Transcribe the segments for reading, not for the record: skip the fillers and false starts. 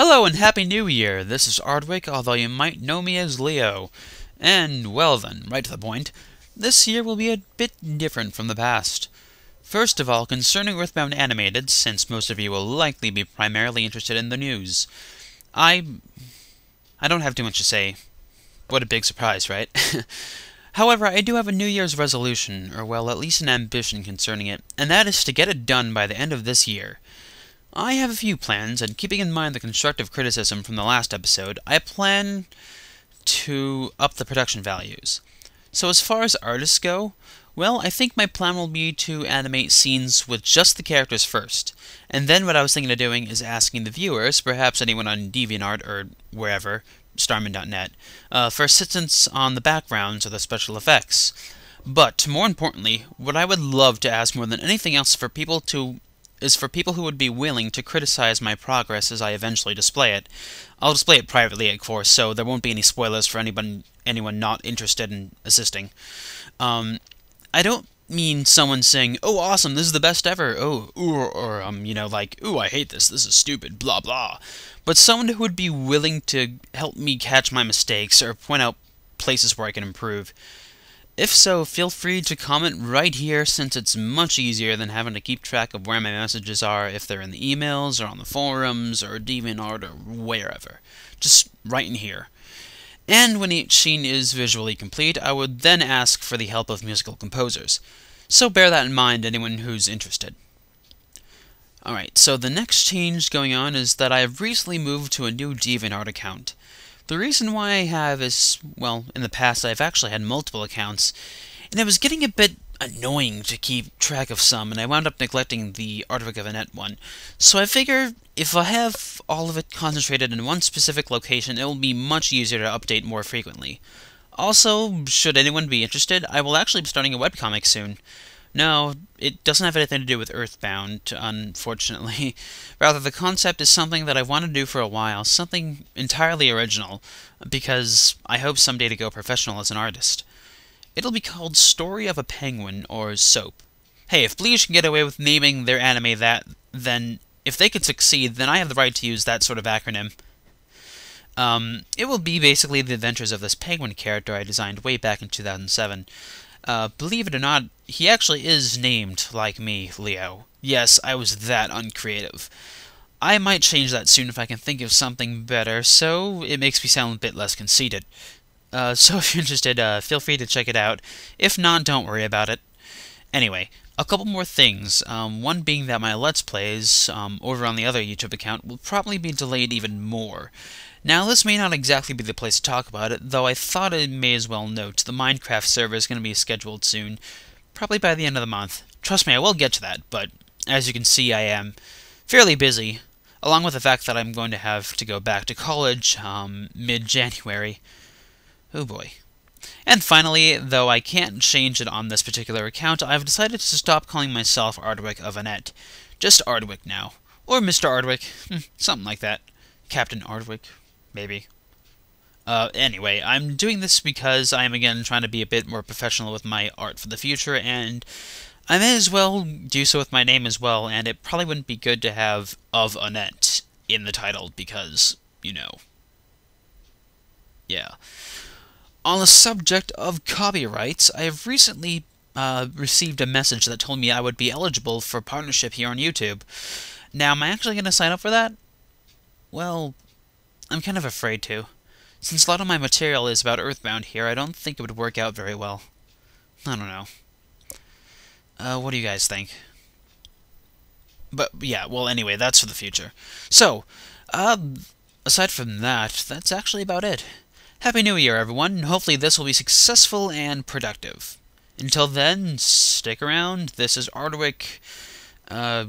Hello and Happy New Year! This is Ardwick, although you might know me as Leo. And, well then, right to the point, this year will be a bit different from the past. First of all, concerning Earthbound Animated, since most of you will likely be primarily interested in the news, I don't have too much to say. What a big surprise, right? However, I do have a New Year's resolution, or well, at least an ambition concerning it, and that is to get it done by the end of this year. I have a few plans, and keeping in mind the constructive criticism from the last episode, I plan to up the production values. So as far as artists go, well, I think my plan will be to animate scenes with just the characters first, and then what I was thinking of doing is asking the viewers, perhaps anyone on DeviantArt or wherever, starman.net, for assistance on the backgrounds or the special effects. But, more importantly, what I would love to ask more than anything else for people who would be willing to criticize my progress as I eventually display it. I'll display it privately, of course, so there won't be any spoilers for anyone not interested in assisting. I don't mean someone saying, "Oh, awesome, this is the best ever," or like, "Ooh, I hate this is stupid, blah blah," but someone who would be willing to help me catch my mistakes or point out places where I can improve. If so, feel free to comment right here, since it's much easier than having to keep track of where my messages are if they're in the emails or on the forums or DeviantArt or wherever. Just write in here. And when each scene is visually complete, I would then ask for the help of musical composers. So bear that in mind, anyone who's interested. Alright, so the next change going on is that I have recently moved to a new DeviantArt account. The reason why I have is, well, in the past I've actually had multiple accounts, and it was getting a bit annoying to keep track of some, and I wound up neglecting the Ardwick of Annette one. So I figure if I have all of it concentrated in one specific location, it will be much easier to update more frequently. Also, should anyone be interested, I will actually be starting a webcomic soon. No, it doesn't have anything to do with Earthbound, unfortunately. Rather, the concept is something that I've wanted to do for a while, something entirely original, because I hope someday to go professional as an artist. It'll be called Story of a Penguin, or SOAP. Hey, if Bleach can get away with naming their anime that, then if they could succeed, then I have the right to use that sort of acronym. It will be basically the adventures of this penguin character I designed way back in 2007. Believe it or not, he actually is named like me, Leo. Yes, I was that uncreative. I might change that soon if I can think of something better, so it makes me sound a bit less conceited. So if you're interested, feel free to check it out. If not, don't worry about it. Anyway, a couple more things. One being that my Let's Plays, over on the other YouTube account, will probably be delayed even more. Now, this may not exactly be the place to talk about it, though I thought I may as well note the Minecraft server is going to be scheduled soon, probably by the end of the month. Trust me, I will get to that, but as you can see, I am fairly busy, along with the fact that I'm going to have to go back to college, mid-January. Oh boy. And finally, though I can't change it on this particular account, I've decided to stop calling myself Ardwick of Annette. Just Ardwick now. Or Mr. Ardwick, something like that. Captain Ardwick. Maybe. Anyway, I'm doing this because I am again trying to be a bit more professional with my art for the future, and I may as well do so with my name as well, and it probably wouldn't be good to have of Annette in the title because, you know. Yeah. On the subject of copyrights, I have recently received a message that told me I would be eligible for partnership here on YouTube. Now, am I actually going to sign up for that? Well, I'm kind of afraid to. Since a lot of my material is about Earthbound here, I don't think it would work out very well. I don't know. What do you guys think? But, yeah, well, anyway, that's for the future. So, aside from that, that's actually about it. Happy New Year, everyone. Hopefully this will be successful and productive. Until then, stick around. This is Ardwick.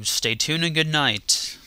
Stay tuned and good night.